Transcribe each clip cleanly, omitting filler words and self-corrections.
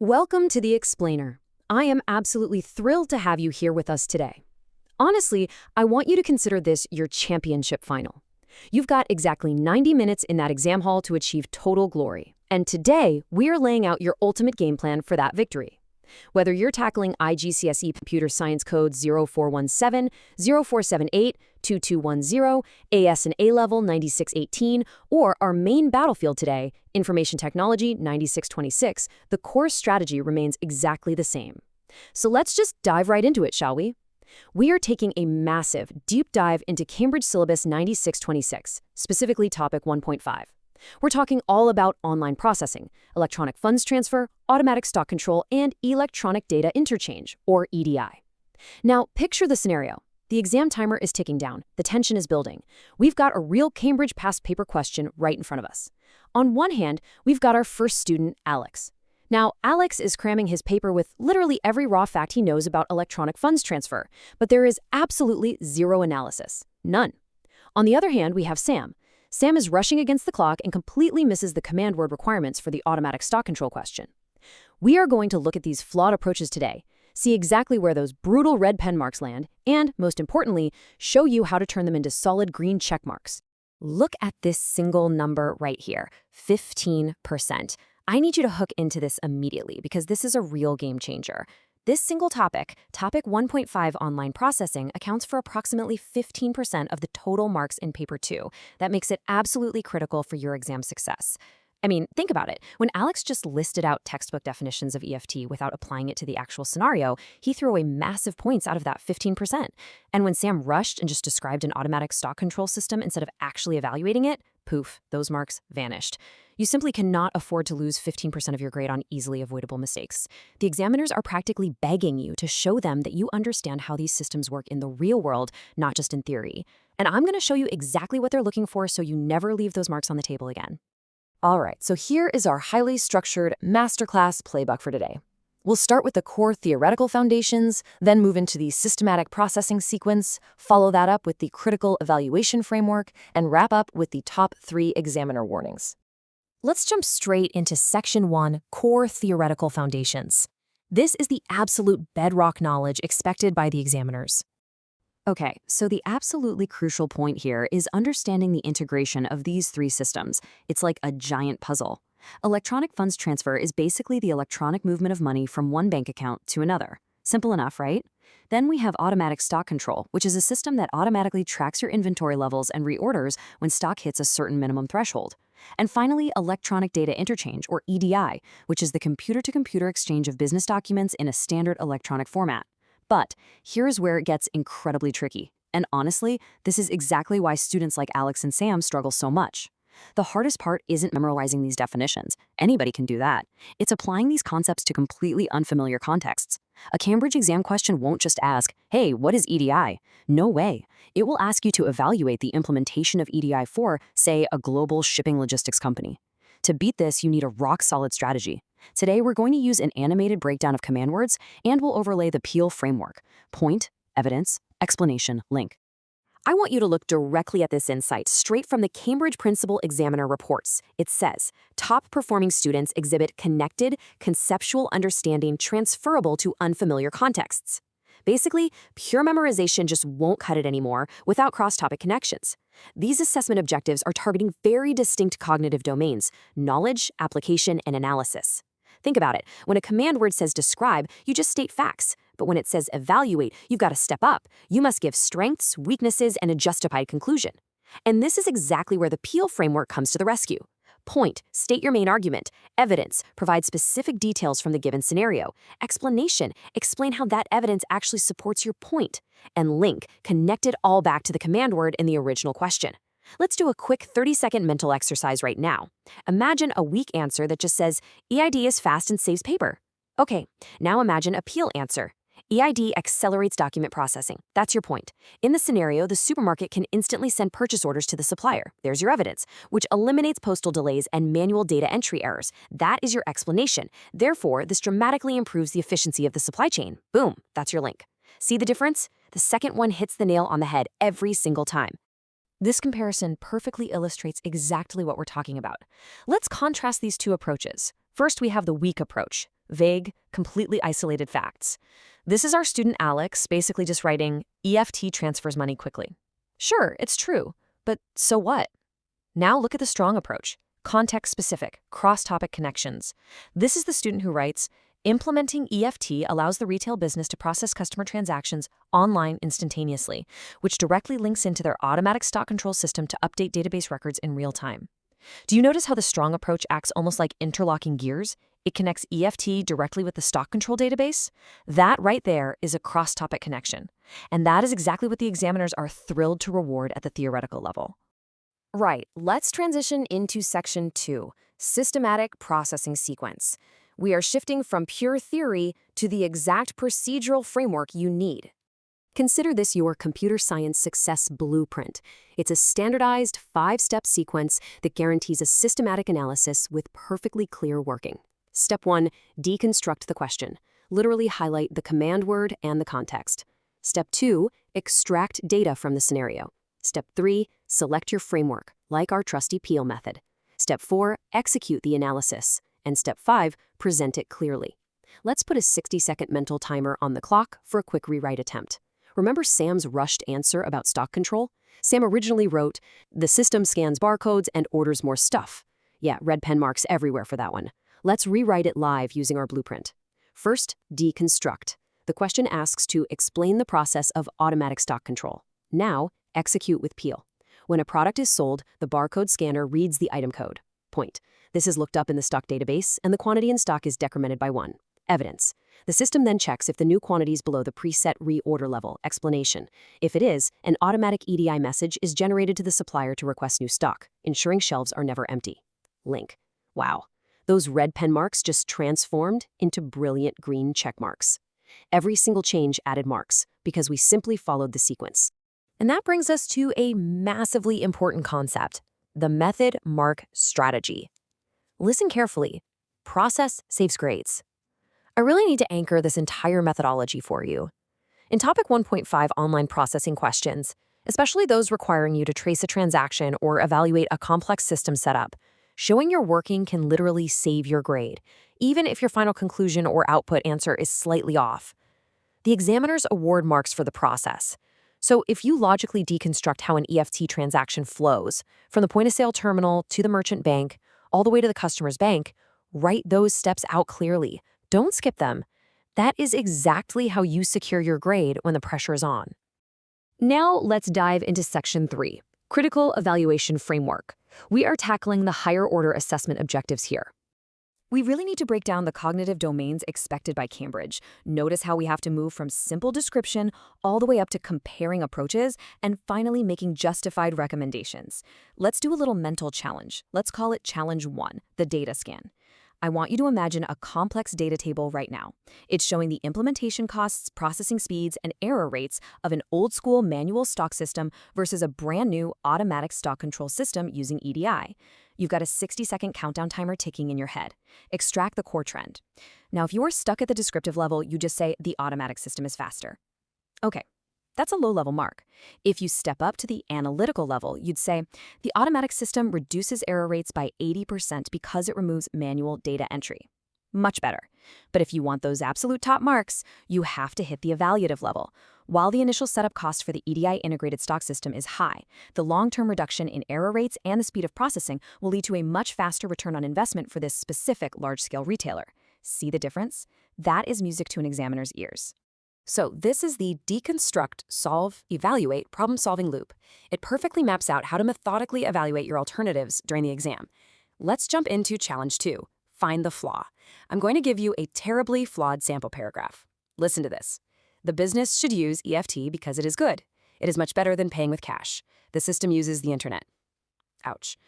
Welcome to The Explainer. I am absolutely thrilled to have you here with us today. Honestly, I want you to consider this your championship final. You've got exactly 90 minutes in that exam hall to achieve total glory. And today, we are laying out your ultimate game plan for that victory. Whether you're tackling IGCSE Computer Science Code 0417, 0478, 2210, AS and A-Level 9618, or our main battlefield today, Information Technology 9626, the core strategy remains exactly the same. So let's just dive right into it, shall we? We are taking a massive, deep dive into Cambridge Syllabus 9626, specifically Topic 1.5. We're talking all about online processing, electronic funds transfer, automatic stock control, and electronic data interchange, or EDI. Now, picture the scenario. The exam timer is ticking down. The tension is building. We've got a real Cambridge past paper question right in front of us. On one hand, we've got our first student, Alex. Now, Alex is cramming his paper with literally every raw fact he knows about electronic funds transfer, but there is absolutely zero analysis. None. On the other hand, we have Sam. Sam is rushing against the clock and completely misses the command word requirements for the automatic stock control question. We are going to look at these flawed approaches today, see exactly where those brutal red pen marks land, and, most importantly, show you how to turn them into solid green check marks. Look at this single number right here, 15%. I need you to hook into this immediately because this is a real game changer. This single topic, Topic 1.5 online processing, accounts for approximately 15% of the total marks in Paper 2. That makes it absolutely critical for your exam success. I mean, think about it. When Alex just listed out textbook definitions of EFT without applying it to the actual scenario, he threw away massive points out of that 15%. And when Sam rushed and just described an automatic stock control system instead of actually evaluating it, poof, those marks vanished. You simply cannot afford to lose 15% of your grade on easily avoidable mistakes. The examiners are practically begging you to show them that you understand how these systems work in the real world, not just in theory. And I'm going to show you exactly what they're looking for so you never leave those marks on the table again. All right, so here is our highly structured masterclass playbook for today. We'll start with the core theoretical foundations, then move into the systematic processing sequence, follow that up with the critical evaluation framework, and wrap up with the top 3 examiner warnings. Let's jump straight into Section 1, Core Theoretical Foundations. This is the absolute bedrock knowledge expected by the examiners. Okay, so the absolutely crucial point here is understanding the integration of these 3 systems. It's like a giant puzzle. Electronic funds transfer is basically the electronic movement of money from one bank account to another. Simple enough, right? Then we have automatic stock control, which is a system that automatically tracks your inventory levels and reorders when stock hits a certain minimum threshold. And finally, electronic data interchange, or EDI, which is the computer-to-computer exchange of business documents in a standard electronic format. But here's where it gets incredibly tricky. And honestly, this is exactly why students like Alex and Sam struggle so much. The hardest part isn't memorizing these definitions. Anybody can do that. It's applying these concepts to completely unfamiliar contexts. A Cambridge exam question won't just ask, hey, what is EDI? No way. It will ask you to evaluate the implementation of EDI for, say, a global shipping logistics company. To beat this, you need a rock-solid strategy. Today, we're going to use an animated breakdown of command words, and we'll overlay the Peel framework: point, evidence, explanation, link. I want you to look directly at this insight straight from the Cambridge Principal Examiner reports. It says, top-performing students exhibit connected, conceptual understanding transferable to unfamiliar contexts. Basically, pure memorization just won't cut it anymore without cross-topic connections. These assessment objectives are targeting very distinct cognitive domains: knowledge, application, and analysis. Think about it. When a command word says describe, you just state facts. But when it says evaluate, you've got to step up. You must give strengths, weaknesses, and a justified conclusion. And this is exactly where the Peel framework comes to the rescue. Point, state your main argument. Evidence, provide specific details from the given scenario. Explanation, explain how that evidence actually supports your point. And link, connect it all back to the command word in the original question. Let's do a quick 30-second mental exercise right now. Imagine a weak answer that just says, EID is fast and saves paper. Okay, now imagine a Peel answer. EID accelerates document processing. That's your point. In the scenario, the supermarket can instantly send purchase orders to the supplier. There's your evidence, which eliminates postal delays and manual data entry errors. That is your explanation. Therefore, this dramatically improves the efficiency of the supply chain. Boom, that's your link. See the difference? The second one hits the nail on the head every single time. This comparison perfectly illustrates exactly what we're talking about. Let's contrast these two approaches. First, we have the weak approach. Vague, completely isolated facts. This is our student Alex basically just writing, EFT transfers money quickly. Sure, it's true, but so what? Now look at the strong approach. Context-specific, cross-topic connections. This is the student who writes, implementing EFT allows the retail business to process customer transactions online instantaneously, which directly links into their automatic stock control system to update database records in real time. Do you notice how the strong approach acts almost like interlocking gears? It connects EFT directly with the stock control database. That right there is a cross-topic connection. And that is exactly what the examiners are thrilled to reward at the theoretical level. Right, let's transition into Section 2, Systematic Processing Sequence. We are shifting from pure theory to the exact procedural framework you need. Consider this your computer science success blueprint. It's a standardized 5-step sequence that guarantees a systematic analysis with perfectly clear working. Step 1, deconstruct the question. Literally highlight the command word and the context. Step 2, extract data from the scenario. Step 3, select your framework, like our trusty Peel method. Step 4, execute the analysis. And Step 5, present it clearly. Let's put a 60-second mental timer on the clock for a quick rewrite attempt. Remember Sam's rushed answer about stock control? Sam originally wrote, the system scans barcodes and orders more stuff. Yeah, red pen marks everywhere for that one. Let's rewrite it live using our blueprint. First, deconstruct. The question asks to explain the process of automatic stock control. Now, execute with Peel. When a product is sold, the barcode scanner reads the item code. Point. This is looked up in the stock database, and the quantity in stock is decremented by 1. Evidence. The system then checks if the new quantity is below the preset reorder level. Explanation. If it is, an automatic EDI message is generated to the supplier to request new stock, ensuring shelves are never empty. Link. Wow. Those red pen marks just transformed into brilliant green check marks. Every single change added marks, because we simply followed the sequence. And that brings us to a massively important concept, the method mark strategy. Listen carefully. Process saves grades. I really need to anchor this entire methodology for you. In Topic 1.5 online processing questions, especially those requiring you to trace a transaction or evaluate a complex system setup, showing your working can literally save your grade, even if your final conclusion or output answer is slightly off. The examiners award marks for the process. So if you logically deconstruct how an EFT transaction flows, from the point-of-sale terminal to the merchant bank, all the way to the customer's bank, write those steps out clearly. Don't skip them. That is exactly how you secure your grade when the pressure is on. Now let's dive into Section 3, Critical Evaluation Framework. We are tackling the higher-order assessment objectives here. We really need to break down the cognitive domains expected by Cambridge. Notice how we have to move from simple description all the way up to comparing approaches and finally making justified recommendations. Let's do a little mental challenge. Let's call it Challenge 1, the data scan. I want you to imagine a complex data table right now. It's showing the implementation costs, processing speeds, and error rates of an old-school manual stock system versus a brand-new automatic stock control system using EDI. You've got a 60-second countdown timer ticking in your head. Extract the core trend. Now, if you are stuck at the descriptive level, you just say the automatic system is faster. Okay. That's a low-level mark. If you step up to the analytical level, you'd say, the automatic system reduces error rates by 80% because it removes manual data entry. Much better. But if you want those absolute top marks, you have to hit the evaluative level. While the initial setup cost for the EDI integrated stock system is high, the long-term reduction in error rates and the speed of processing will lead to a much faster return on investment for this specific large-scale retailer. See the difference? That is music to an examiner's ears. So this is the deconstruct, solve, evaluate problem-solving loop. It perfectly maps out how to methodically evaluate your alternatives during the exam. Let's jump into Challenge 2, find the flaw. I'm going to give you a terribly flawed sample paragraph. Listen to this. The business should use EFT because it is good. It is much better than paying with cash. The system uses the internet. Ouch.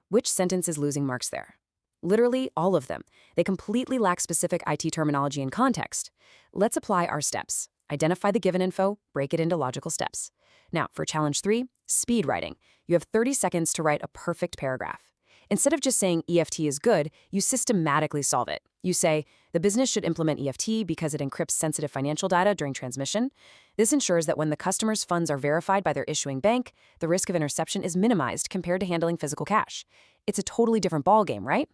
Which sentence is losing marks there? Literally all of them. They completely lack specific IT terminology and context. Let's apply our steps. Identify the given info, break it into logical steps. Now, for Challenge 3, speed writing. You have 30 seconds to write a perfect paragraph. Instead of just saying EFT is good, you systematically solve it. You say, the business should implement EFT because it encrypts sensitive financial data during transmission. This ensures that when the customer's funds are verified by their issuing bank, the risk of interception is minimized compared to handling physical cash. It's a totally different ballgame, right?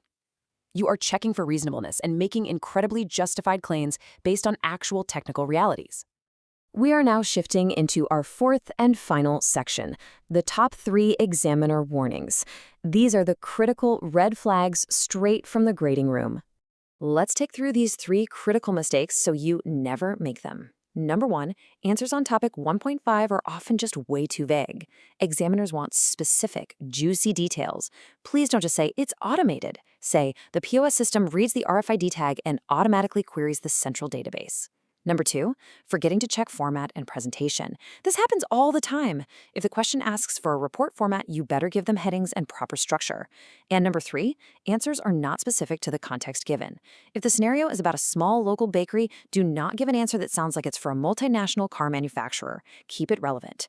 You are checking for reasonableness and making incredibly justified claims based on actual technical realities. We are now shifting into our fourth and final section, the top 3 examiner warnings. These are the critical red flags straight from the grading room. Let's take through these 3 critical mistakes so you never make them. Number 1, answers on topic 1.5 are often just way too vague. Examiners want specific, juicy details. Please don't just say, it's automated. Say, the POS system reads the RFID tag and automatically queries the central database. Number 2, forgetting to check format and presentation. This happens all the time. If the question asks for a report format, you better give them headings and proper structure. And number 3, answers are not specific to the context given. If the scenario is about a small local bakery, do not give an answer that sounds like it's for a multinational car manufacturer. Keep it relevant.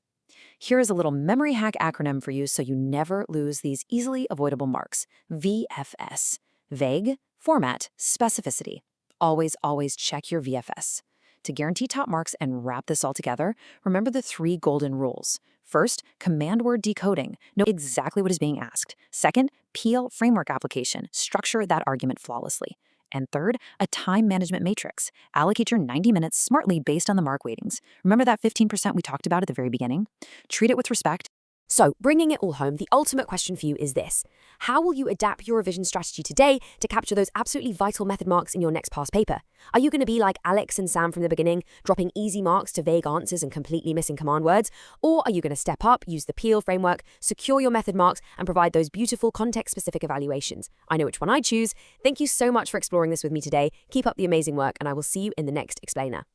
Here is a little memory hack acronym for you so you never lose these easily avoidable marks. VFS. Vague, format, specificity. Always, always check your VFS. To guarantee top marks and wrap this all together, remember the 3 golden rules. First, command word decoding. Know exactly what is being asked. Second, PL framework application. Structure that argument flawlessly. And third, a time management matrix. Allocate your 90 minutes smartly based on the mark weightings. Remember that 15% we talked about at the very beginning? Treat it with respect. So, bringing it all home, the ultimate question for you is this. How will you adapt your revision strategy today to capture those absolutely vital method marks in your next past paper? Are you going to be like Alex and Sam from the beginning, dropping easy marks to vague answers and completely missing command words? Or are you going to step up, use the Peel framework, secure your method marks, and provide those beautiful context-specific evaluations? I know which one I choose. Thank you so much for exploring this with me today. Keep up the amazing work, and I will see you in the next explainer.